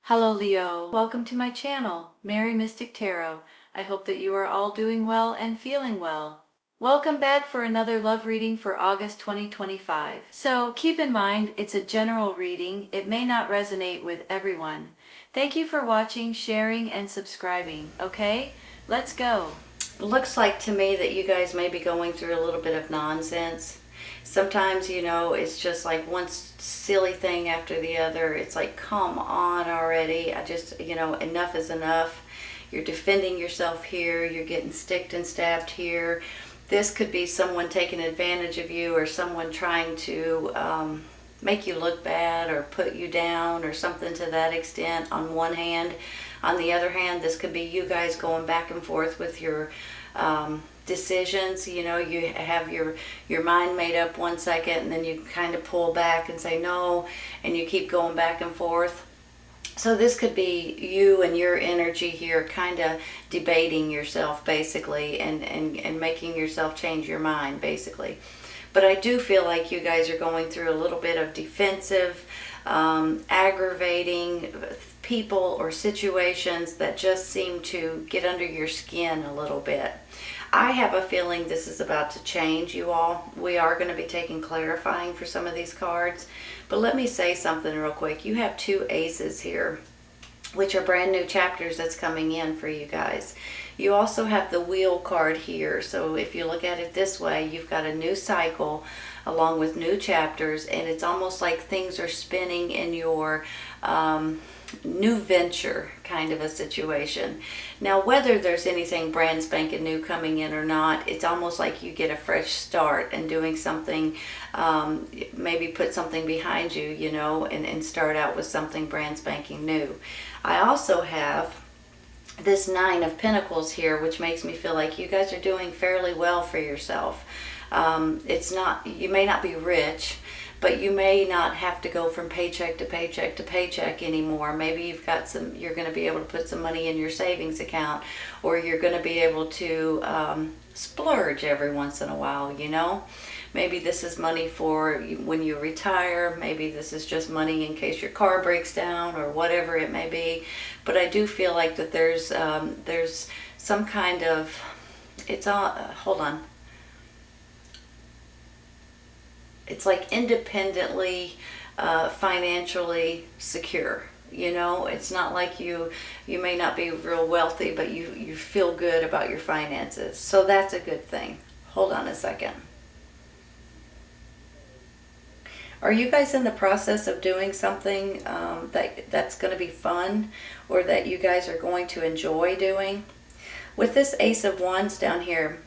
Hello Leo, welcome to my channel, Mary Mystic Tarot. I hope that you are all doing well and feeling well. Welcome back for another love reading for August 2025. So keep in mind, it's a general reading. It may not resonate with everyone. Thank you for watching, sharing, and subscribing. Okay, let's go. It looks like to me that you guys may be going through a little bit of nonsense. Sometimes, it's just like one silly thing after the other. It's like, come on already. Enough is enough. You're defending yourself here. You're getting sticked and stabbed here. This could be someone taking advantage of you, or someone trying to make you look bad or put you down or something to that extent on one hand. On the other hand, this could be you guys going back and forth with your decisions. You have your mind made up one second, and then you kind of pull back and say no, and you keep going back and forth. So this could be you and your energy here kind of debating yourself basically, and making yourself change your mind basically. But I do feel like you guys are going through a little bit of defensive, aggravating people or situations that just seem to get under your skin a little bit. I have a feeling this is about to change, you all. We are going to be taking clarifying for some of these cards. But let me say something real quick. You have two aces here, which are brand new chapters that's coming in for you guys. You also have the wheel card here. So if you look at it this way, you've got a new cycle along with new chapters, and it's almost like things are spinning in your new venture kind of a situation. Now, whether there's anything brand spanking new coming in or not, it's almost like you get a fresh start and doing something, maybe put something behind you, and start out with something brand spanking new. I also have this Nine of Pentacles here, which makes me feel like you guys are doing fairly well for yourself. You may not be rich, but you may not have to go from paycheck to paycheck to paycheck anymore. Maybe you're going to be able to put some money in your savings account, or you're going to be able to splurge every once in a while, Maybe this is money for when you retire. Maybe this is just money in case your car breaks down or whatever it may be. But I do feel like that there's some kind of, hold on. It's like independently, financially secure. It's not like you may not be real wealthy, but you feel good about your finances. So that's a good thing. Hold on a second. Are you guys in the process of doing something that's going to be fun, or that you guys are going to enjoy doing? With this Ace of Wands down here,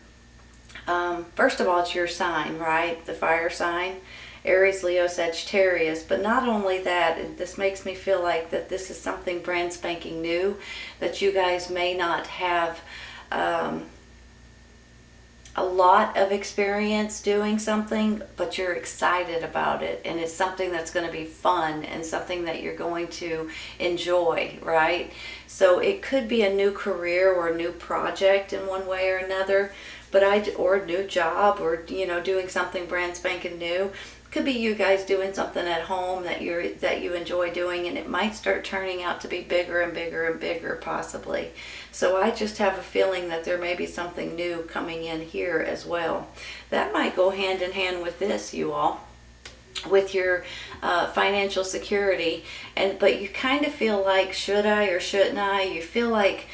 first of all, it's your sign, right? The fire sign, Aries, Leo, Sagittarius. But not only that, this makes me feel like that this is something brand spanking new, that you guys may not have a lot of experience doing something, but you're excited about it, and it's something that's going to be fun and something that you're going to enjoy, right? So it could be a new career or a new project in one way or another, or a new job, or doing something brand spanking new. Could be you guys doing something at home that you enjoy doing, and it might start turning out to be bigger and bigger and bigger possibly. So I just have a feeling that there may be something new coming in here as well. That might go hand in hand with this, you all, with your financial security. But you kind of feel like, should I or shouldn't I? You feel like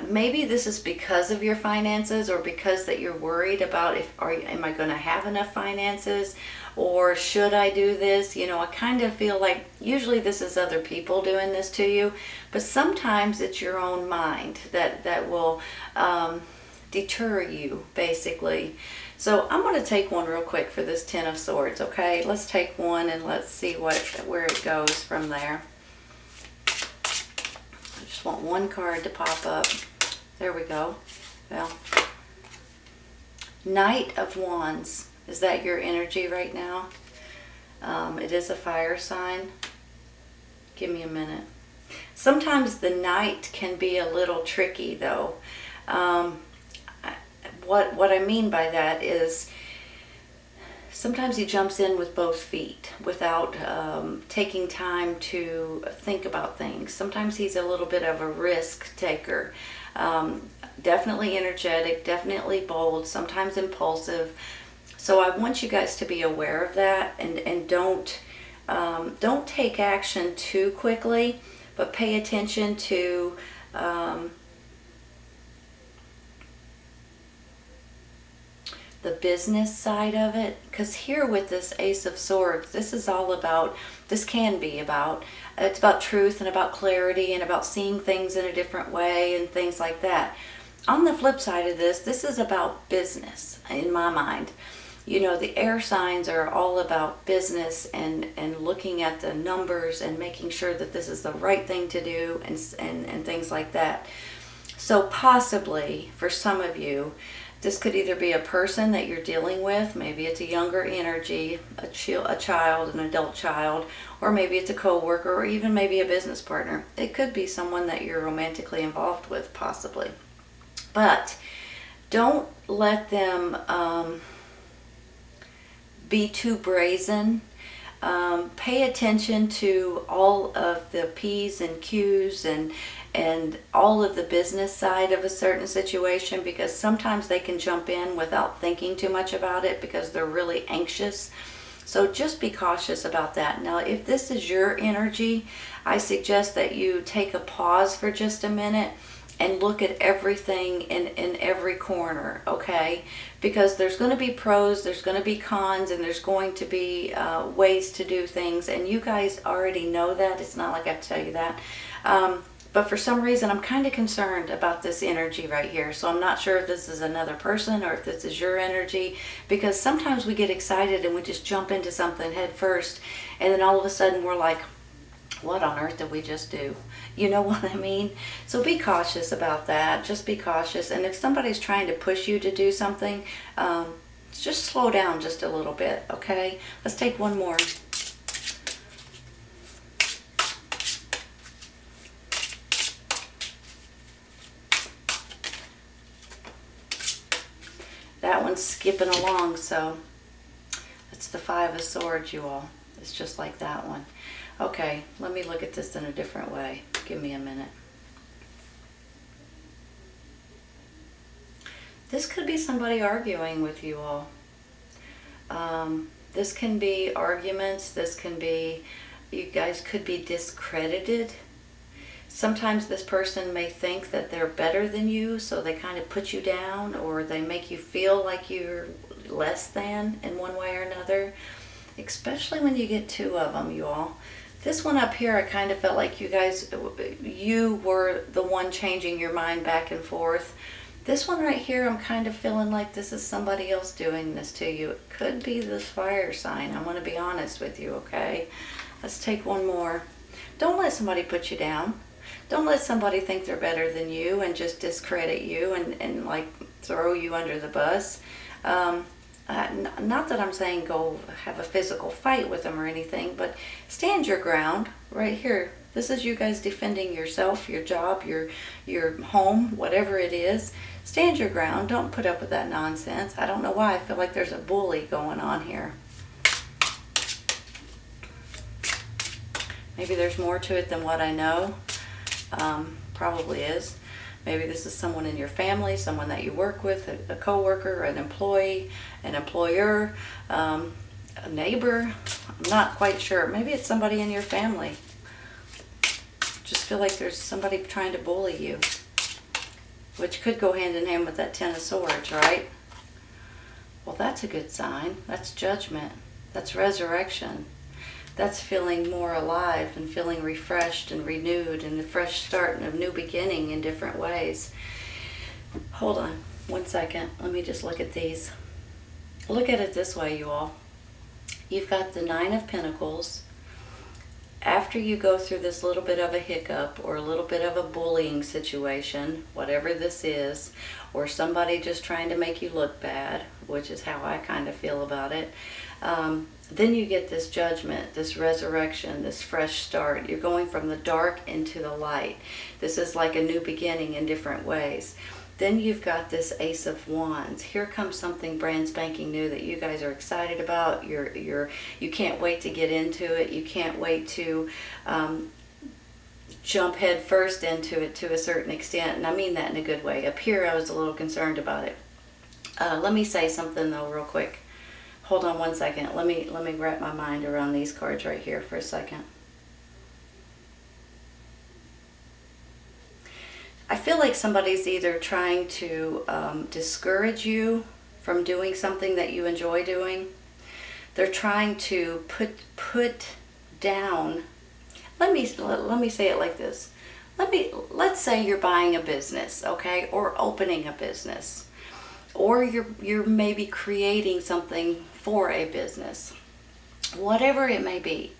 maybe this is because of your finances, or because that you're worried about am I going to have enough finances, or should I do this? I kind of feel like usually this is other people doing this to you, but sometimes it's your own mind that will deter you basically. So I'm going to take one real quick for this Ten of Swords. Okay, let's take one and let's see where it goes from there. Want one card to pop up. There we go. Well, Knight of Wands. Is that your energy right now? It is a fire sign. Give me a minute. Sometimes the Knight can be a little tricky though. What I mean by that is sometimes he jumps in with both feet without taking time to think about things. Sometimes he's a little bit of a risk taker. Definitely energetic, definitely bold, sometimes impulsive. So I want you guys to be aware of that, and don't take action too quickly, but pay attention to the business side of it. Because here with this Ace of Swords, this is all about, this can be about, it's about truth and about clarity and about seeing things in a different way and things like that. On the flip side of this, this is about business in my mind. You know, the air signs are all about business and looking at the numbers and making sure that this is the right thing to do and things like that. So possibly for some of you, this could either be a person that you're dealing with, maybe it's a younger energy, a child, an adult child, or maybe it's a coworker, or even maybe a business partner. It could be someone that you're romantically involved with, possibly. But don't let them be too brazen. Pay attention to all of the P's and Q's and all of the business side of a certain situation, because sometimes they can jump in without thinking too much about it because they're really anxious. So just be cautious about that. Now, if this is your energy, I suggest that you take a pause for just a minute and look at everything in every corner, okay? Because there's going to be pros, there's going to be cons, and there's going to be ways to do things, and you guys already know that. It's not like I have to tell you that. But for some reason, I'm kind of concerned about this energy right here. So I'm not sure if this is another person or if this is your energy, because sometimes we get excited and we just jump into something head first, and then all of a sudden we're like, what on earth did we just do? You know what I mean? So be cautious about that. Just be cautious. And if somebody's trying to push you to do something, just slow down just a little bit, okay? Let's take one more. That one's skipping along, so it's the Five of Swords, you all. It's just like that one. Okay, let me look at this in a different way. Give me a minute. This could be somebody arguing with you all. This can be arguments. This can be, you guys could be discredited. Sometimes this person may think that they're better than you, so they kind of put you down, or they make you feel like you're less than in one way or another, especially when you get two of them, you all. This one up here, I kind of felt like you were the one changing your mind back and forth. This one right here, I'm kind of feeling like this is somebody else doing this to you. It could be this fire sign. I want to be honest with you, okay? Let's take one more. Don't let somebody put you down. Don't let somebody think they're better than you and just discredit you and like throw you under the bus. Not that I'm saying go have a physical fight with them or anything, but stand your ground right here. This is you guys defending yourself, your job, your home, whatever it is. Stand your ground. Don't put up with that nonsense. I don't know why I feel like there's a bully going on here. Maybe there's more to it than what I know. Probably is. Maybe this is someone in your family, someone that you work with, a coworker, an employee, an employer, a neighbor. I'm not quite sure. Maybe it's somebody in your family. Just feel like there's somebody trying to bully you, which could go hand in hand with that Ten of Swords, right? Well, that's a good sign. That's judgment. That's resurrection. That's feeling more alive and feeling refreshed and renewed and a fresh start and a new beginning in different ways. Hold on 1 second. Let me just look at these. Look at it this way, you all. You've got the Nine of Pentacles. After you go through this little bit of a hiccup or a little bit of a bullying situation, whatever this is, or somebody just trying to make you look bad, which is how I kind of feel about it, then you get this judgment, this resurrection, this fresh start. You're going from the dark into the light. This is like a new beginning in different ways. Then you've got this Ace of Wands. Here comes something brand spanking new that you guys are excited about. You can't wait to get into it. You can't wait to jump head first into it to a certain extent, and I mean that in a good way. Up here I was a little concerned about it. Let me say something though real quick. Hold on one second. Let me wrap my mind around these cards right here for a second. I feel like somebody's either trying to discourage you from doing something that you enjoy doing. They're trying to put down. Let me say it like this. Let's say you're buying a business, okay, or opening a business, or you're maybe creating something for a business, whatever it may be.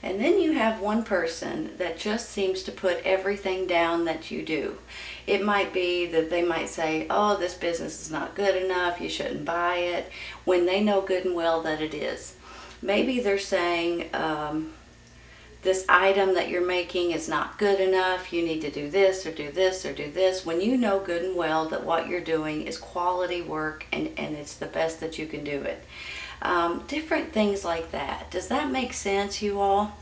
And then you have one person that just seems to put everything down that you do. It might be that they might say, oh, this business is not good enough, you shouldn't buy it, when they know good and well that it is. Maybe they're saying, this item that you're making is not good enough, you need to do this or do this or do this, when you know good and well that what you're doing is quality work and it's the best that you can do it. Different things like that. Does that make sense, you all?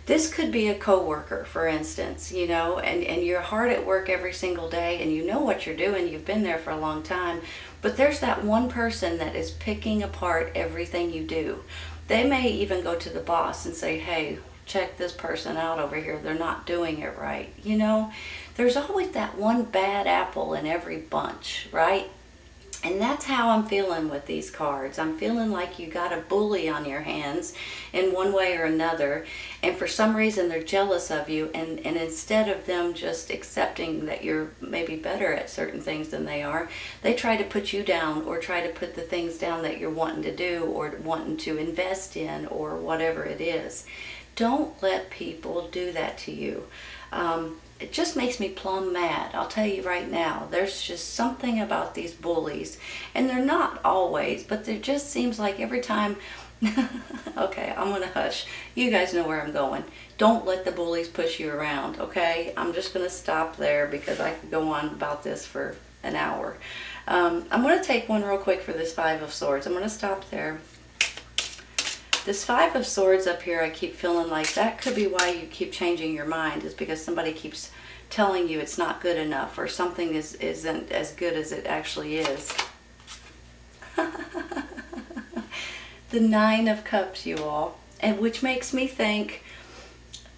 This could be a coworker, for instance, you know, and you're hard at work every single day and you know what you're doing, you've been there for a long time, but there's that one person that is picking apart everything you do. They may even go to the boss and say, hey, check this person out over here, they're not doing it right. You know, there's always that one bad apple in every bunch, right? And that's how I'm feeling with these cards. I'm feeling like you got a bully on your hands in one way or another, and for some reason they're jealous of you, and instead of them just accepting that you're maybe better at certain things than they are, they try to put you down or try to put the things down that you're wanting to do or wanting to invest in or whatever it is. Don't let people do that to you. It just makes me plumb mad. I'll tell you right now, there's just something about these bullies, and they're not always, but it just seems like every time. Okay, I'm gonna hush. You guys know where I'm going. Don't let the bullies push you around, okay? I'm just gonna stop there because I could go on about this for an hour. I'm gonna take one real quick for this Five of Swords. I'm gonna stop there. This Five of Swords up here, I keep feeling like that could be why you keep changing your mind, is because somebody keeps telling you it's not good enough or something isn't as good as it actually is. The Nine of Cups, you all, and which makes me think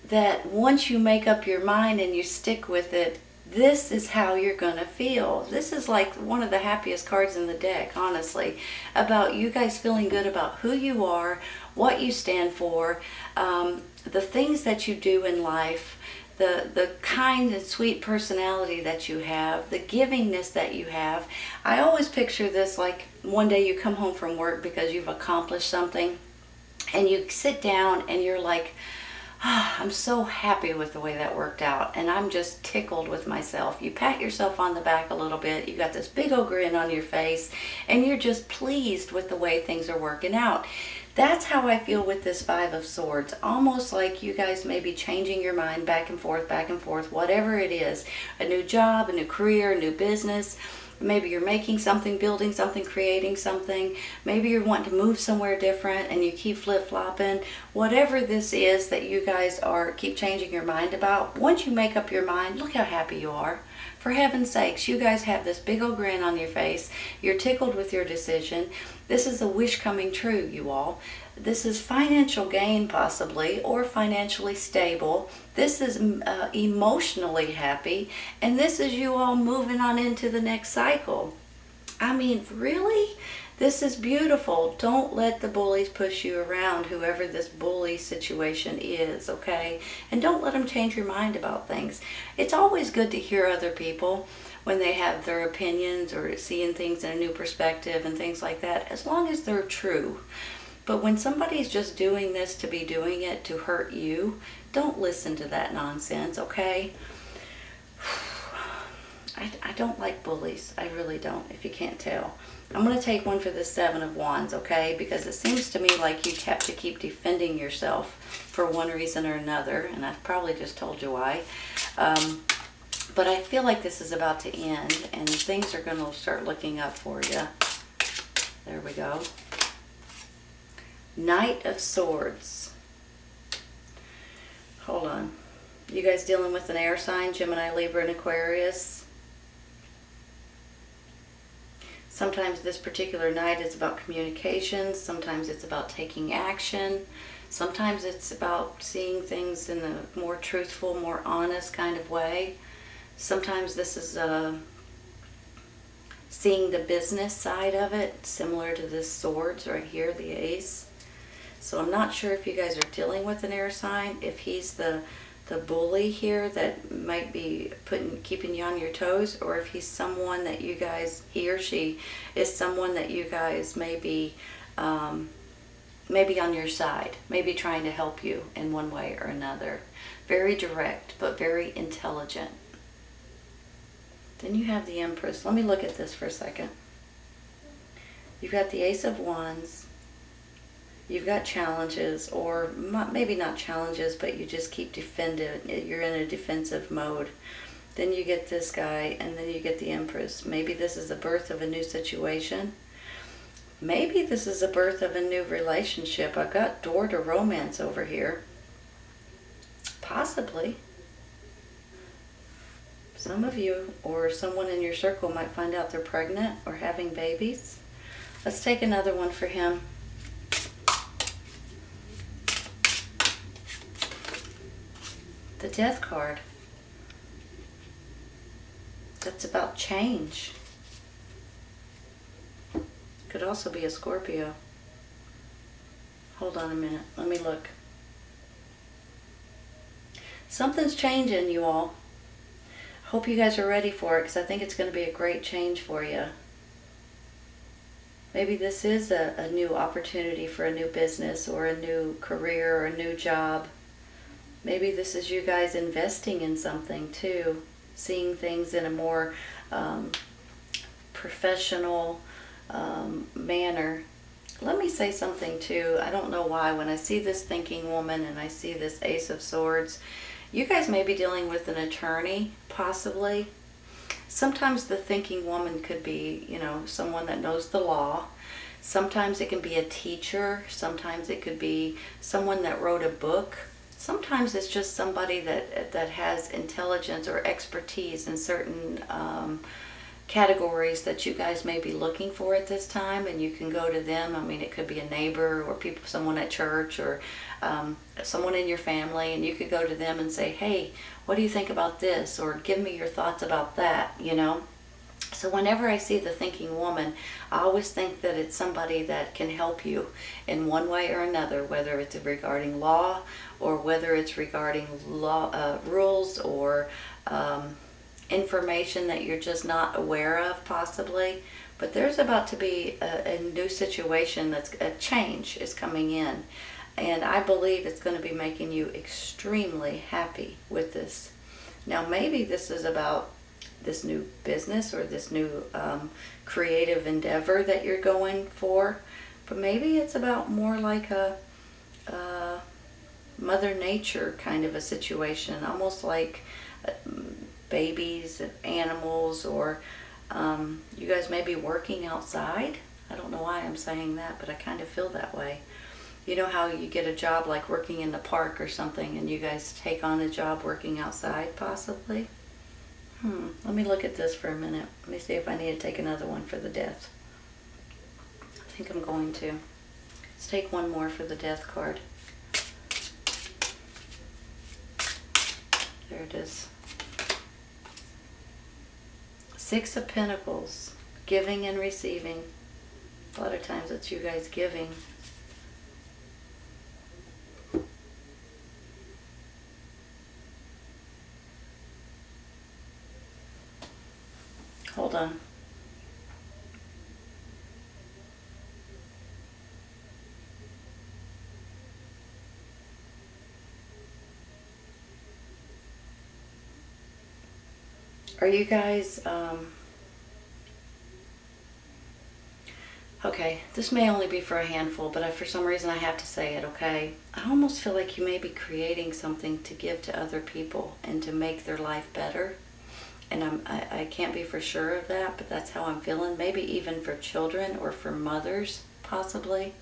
that once you make up your mind and you stick with it, this is how you're gonna feel. This is like one of the happiest cards in the deck, honestly, about you guys feeling good about who you are, what you stand for, the things that you do in life, the kind and sweet personality that you have, the givingness that you have. I always picture this like one day you come home from work because you've accomplished something, and you sit down and you're like, I'm so happy with the way that worked out, and I'm just tickled with myself. You pat yourself on the back a little bit, you got this big old grin on your face, and you're just pleased with the way things are working out. That's how I feel with this Five of Swords. Almost like you guys may be changing your mind back and forth, whatever it is. A new job, a new career, a new business. Maybe you're making something, building something, creating something. Maybe you're wanting to move somewhere different and you keep flip-flopping. Whatever this is that you guys keep changing your mind about, once you make up your mind, look how happy you are. For heaven's sakes, you guys have this big old grin on your face. You're tickled with your decision. This is a wish coming true, you all. This is financial gain possibly, or financially stable. This is emotionally happy, and this is you all moving on into the next cycle. I mean, really? This is beautiful. Don't let the bullies push you around, whoever this bully situation is, okay? And don't let them change your mind about things. It's always good to hear other people when they have their opinions or seeing things in a new perspective and things like that, as long as they're true. But when somebody's just doing this to be doing it to hurt you, don't listen to that nonsense, okay? I don't like bullies. I really don't, if you can't tell. I'm going to take one for the Seven of Wands, okay? Because it seems to me like you have to keep defending yourself for one reason or another, and I've probably just told you why. But I feel like this is about to end and things are going to start looking up for you. There we go. Knight of Swords. Hold on. You guys dealing with an air sign, Gemini, Libra, and Aquarius? Sometimes this particular night is about communications. Sometimes it's about taking action. Sometimes it's about seeing things in a more truthful, more honest kind of way. Sometimes this is seeing the business side of it, similar to this swords right here, the ace. So I'm not sure if you guys are dealing with an air sign, if he's the bully here that might be keeping you on your toes, or if he's someone that you guys, he or she is someone that you guys maybe on your side, maybe trying to help you in one way or another. Very direct, but very intelligent. Then you have the Empress. Let me look at this for a second. You've got the Ace of Wands. You've got challenges, or maybe not challenges, but you just keep defending. You're in a defensive mode. Then you get this guy, and then you get the Empress. Maybe this is the birth of a new situation. Maybe this is the birth of a new relationship. I've got door to romance over here. Possibly. Some of you or someone in your circle might find out they're pregnant or having babies. Let's take another one for him. The Death card. That's about change. Could also be a Scorpio. Hold on a minute. Let me look. Something's changing, you all. Hope you guys are ready for it, because I think it's going to be a great change for you. Maybe this is a new opportunity for a new business or a new career or a new job. Maybe this is you guys investing in something too, seeing things in a more professional manner. Let me say something too. I don't know why. When I see this thinking woman and I see this Ace of Swords, you guys may be dealing with an attorney, possibly. Sometimes the thinking woman could be, someone that knows the law. Sometimes it can be a teacher. Sometimes it could be someone that wrote a book. Sometimes it's just somebody that has intelligence or expertise in certain categories that you guys may be looking for at this time, and you can go to them. I mean, it could be a neighbor or someone at church, or someone in your family, and you could go to them and say, hey, what do you think about this? Or give me your thoughts about that, So whenever I see the thinking woman, I always think that it's somebody that can help you in one way or another, whether it's regarding law or whether it's regarding law rules or information that you're just not aware of, possibly. But there's about to be a new situation, that's a change is coming in, and I believe it's going to be making you extremely happy with this. Now maybe this is about this new business or this new creative endeavor that you're going for, but maybe it's about more like a Mother Nature kind of a situation, almost like babies and animals, or you guys may be working outside. I don't know why I'm saying that, but I kind of feel that way. You know how you get a job like working in the park or something, and you guys take on a job working outside, possibly? Let me look at this for a minute. Let me see if I need to take another one for the Death. I think I'm going to. Let's take one more for the Death card. There it is. Six of Pentacles, giving and receiving. A lot of times it's you guys giving. Hold on. Are you guys, okay, this may only be for a handful, but for some reason I have to say it, okay? I almost feel like you may be creating something to give to other people and to make their life better. and I can't be for sure of that, but that's how I'm feeling. Maybe even for children or for mothers, possibly.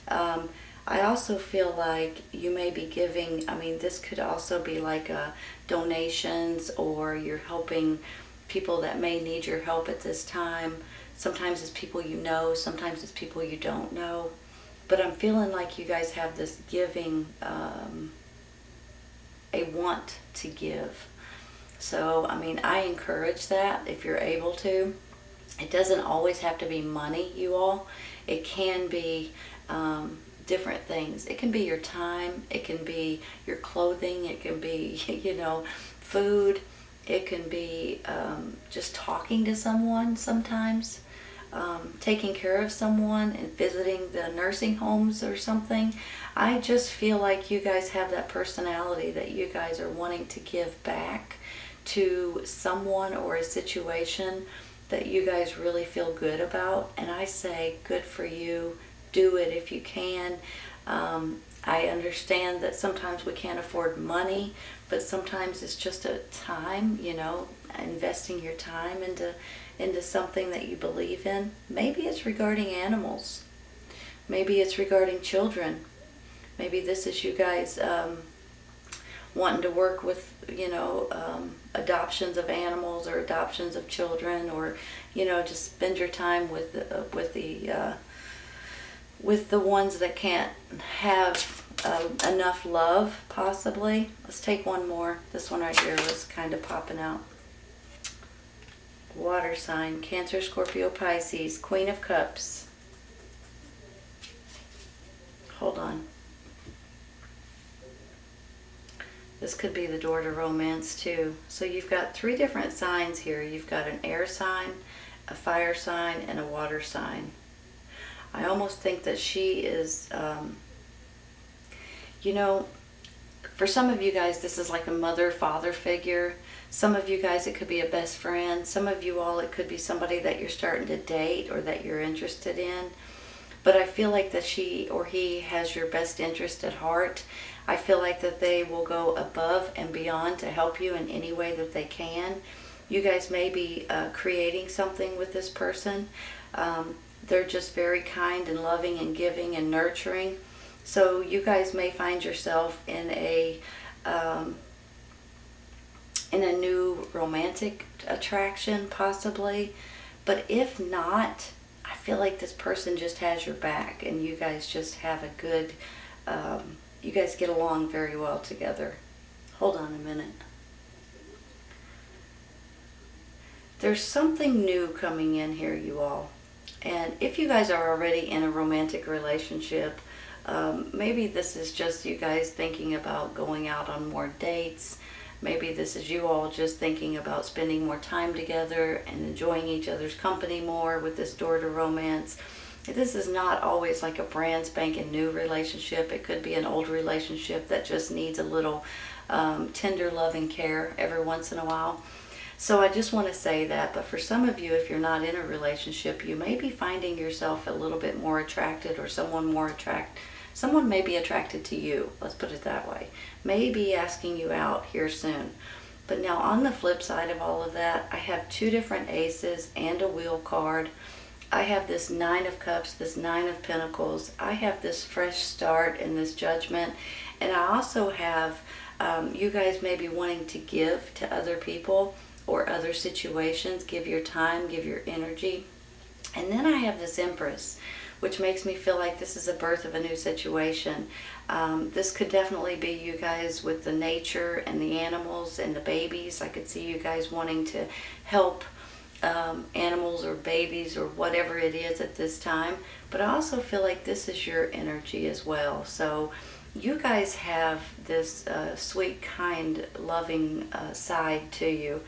I also feel like you may be giving, I mean, this could also be like donations, or you're helping people that may need your help at this time. Sometimes it's people you know, sometimes it's people you don't know. But I'm feeling like you guys have this giving, a want to give. So, I mean, I encourage that if you're able to. It doesn't always have to be money, you all. It can be different things. It can be your time. It can be your clothing. It can be, food. It can be just talking to someone sometimes. Taking care of someone and visiting the nursing homes or something. I just feel like you guys have that personality that you guys are wanting to give back to someone or a situation that you guys really feel good about. And I say, good for you. Do it if you can. I understand that sometimes we can't afford money, but sometimes it's just a time, investing your time into something that you believe in. Maybe it's regarding animals. Maybe it's regarding children. Maybe this is you guys wanting to work with, adoptions of animals or adoptions of children, or, just spend your time with the ones that can't have enough love, possibly. Let's take one more. This one right here was kind of popping out. Water sign, Cancer, Scorpio, Pisces, Queen of Cups. Hold on. This could be the door to romance too. So you've got 3 different signs here. You've got an air sign, a fire sign, and a water sign. I almost think that she is, for some of you guys, this is like a mother-father figure. Some of you guys, it could be a best friend. Some of you all, it could be somebody that you're starting to date or that you're interested in. But I feel like that she or he has your best interest at heart. I feel like that they will go above and beyond to help you in any way that they can. You guys may be creating something with this person. They're just very kind and loving and giving and nurturing. So you guys may find yourself in a new romantic attraction, possibly. But if not, I feel like this person just has your back, and you guys just have a good, you guys get along very well together. Hold on a minute. There's something new coming in here, you all. And if you guys are already in a romantic relationship, maybe this is just you guys thinking about going out on more dates. Maybe this is you all just thinking about spending more time together and enjoying each other's company more with this door to romance. This is not always like a brand spanking new relationship. It could be an old relationship that just needs a little tender love and care every once in a while. So I just want to say that. But for some of you, if you're not in a relationship, you may be finding yourself a little bit more attracted, or someone may be attracted to you. Let's put it that way. May be asking you out here soon. But now on the flip side of all of that, I have 2 different aces and a wheel card. I have this 9 of Cups, this 9 of Pentacles. I have this fresh start and this judgment. And I also have you guys may be wanting to give to other people or other situations. Give your time, give your energy. And then I have this Empress, which makes me feel like this is a birth of a new situation. This could definitely be you guys with the nature and the animals and the babies. I could see you guys wanting to help animals or babies or whatever it is at this time. But I also feel like this is your energy as well. So you guys have this sweet, kind, loving side to you,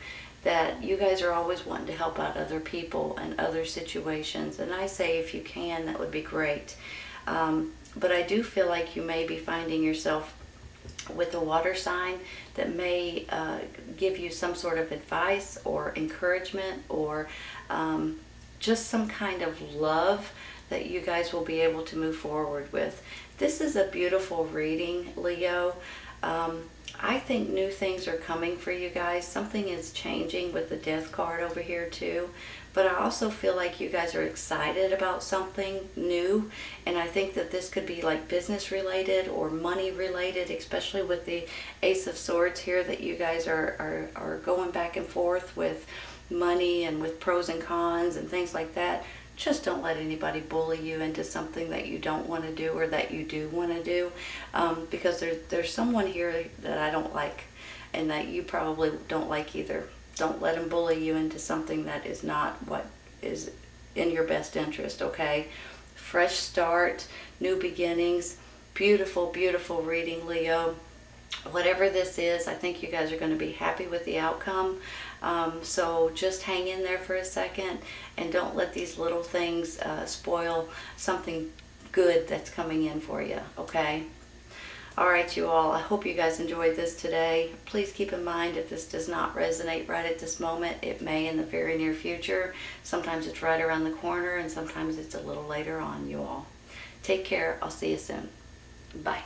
that you guys are always wanting to help out other people and other situations. And I say if you can, that would be great. But I do feel like you may be finding yourself with a water sign that may give you some sort of advice or encouragement, or just some kind of love that you guys will be able to move forward with. This is a beautiful reading, Leo. I think new things are coming for you guys. Something is changing with the death card over here too. But I also feel like you guys are excited about something new. And I think that this could be like business related or money related, especially with the Ace of Swords here, that you guys are going back and forth with money and with pros and cons and things like that. Just don't let anybody bully you into something that you don't want to do or that you do want to do, because there's someone here that I don't like and that you probably don't like either. Don't let them bully you into something that is not what is in your best interest, okay? Fresh start, new beginnings, beautiful, beautiful reading, Leo. Whatever this is, I think you guys are going to be happy with the outcome. So just hang in there for a second and don't let these little things spoil something good that's coming in for you, okay? All right, you all, I hope you guys enjoyed this today. Please keep in mind, if this does not resonate right at this moment, it may in the very near future. Sometimes it's right around the corner and sometimes it's a little later on, you all. Take care. I'll see you soon. Bye.